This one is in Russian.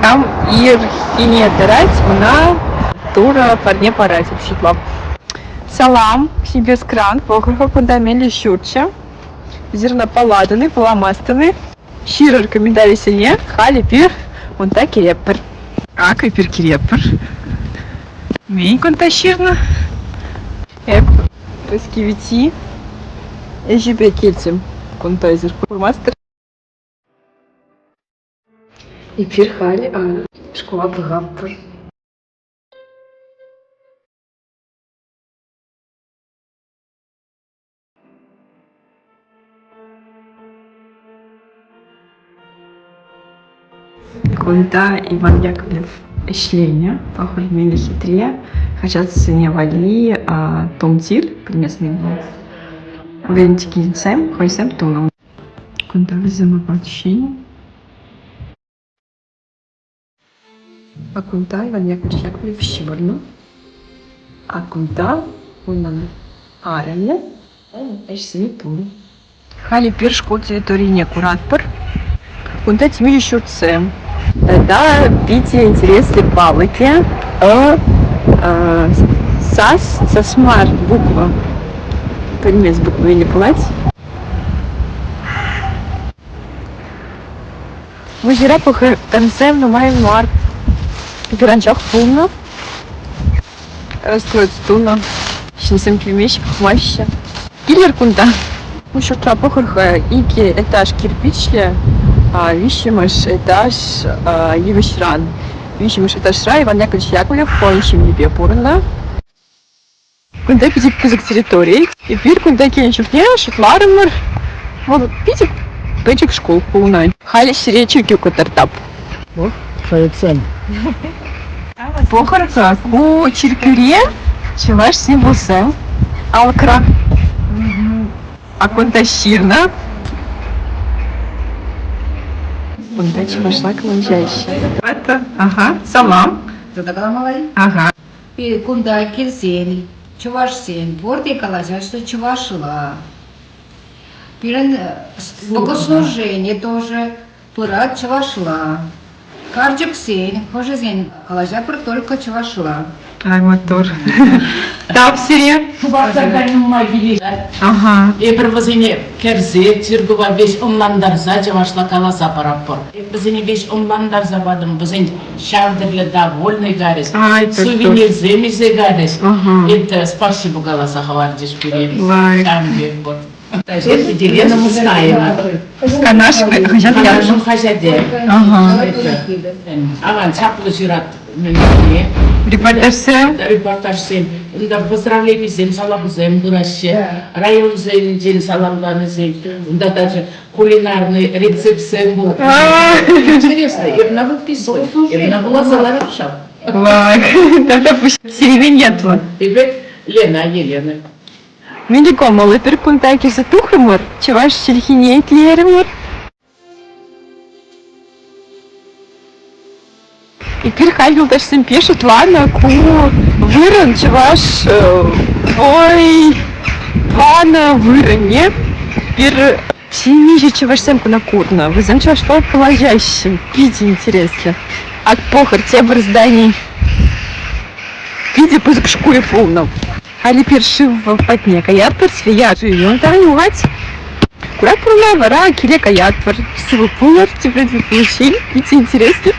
Там Ирхине Тарать, она тура парне парать обшитла. Салам, Сибирс кран, похорха фундамели щурча, зерна паладаны, паламастаны, щиро рекомендали сене, хали пир, он так и репер. Акай пир кирепер. Мень конта щирна. Эп, раскивити. Эжи бекельцем, конта изер паламастер. И пир хали, школа бгаппер. Кунта Иван Яковлев Ишленя, похоже, мили хитрее, хотят сыне вали, томтир, приместный был. Вентики сэм, хой сэм тоном. Кунта везема подщение. А кунта Иван Яковлев Щиборно. А кунта Унан Арене, эшсини туну. Хали пиршку территории некуратпор. Кунта тимили щурцем. Да, пите интересные палыки. Сас, сосмар, буква. Примес буквы или плать. Музера по концем на моем мар. Пиранчах полно. Раскроет стуна. Щенсем клемещик, хмаща. Киллер кунта. Еще трапохорха ики этаж кирпичля. Вишимаш этаж Евишран. Вишимаш этаж Ра, Иван Яковлевич Яковлев, полнищем небе порно. Кунда пяти кузок территорий. И пир кунда кенчук не шутларымыр. Вот пяти печек школ полной. Хали сиречек юкотартап. Вот, твоя цель. Похорока ку чиркюре, чеваш символсем. Алкра. А кунда щирна. Кунда вошла к лонжайще. Это, ага, салам. Задакаламалай. Ага. Кунда кирсень, чувашсень, борти калажа, что чувашла. Пирен богослужение тоже, пора чувашла. Карджик сень, хожезень калажа, только чувашла. Ай, мотор. Тапсире. Ага. Bizini kerze, çırgıva beş onlandarza, cavaşla kalasa parapor. Bizini beş onlandarza badım, bizin şardırlı da volny gares. Ай, Suvenir zemize gares. Ага. Это спасибо голоса хавардиш перед. Лайк. Там вот. Это деревня Мустаева. Канаш, хажат я. Нашим хозяде. Ага. Ага, çaplı жират. Мені. Репортаж сем. Репортаж сем. Unda поздравление всем салам всем дураще. Район всем саламланы всем. Unda даже кулинарный рецепт всем был. Интересно, я на выписываю. Я на глаза решал. Лайк. Тогда пусть середины нету. Теперь Лена, Елена. Миликом, але перкунтайки затухримор, чеваш сельхиней клеримор. И перхайгил даже сам пишет, ладно, ку вырон, чеваш, ой, пана вырон, не? Пир синиже чеваш сэмку на курна, вы знаете, чеваш по положащим, пите интересно. От похор, тебр зданий. Пите по шкуре полном. Али першив в патне каятпер, свияжу и он там угать. Курат пурна вара, киле каятпер. Сывы пулар, тебе получили, пите интересно.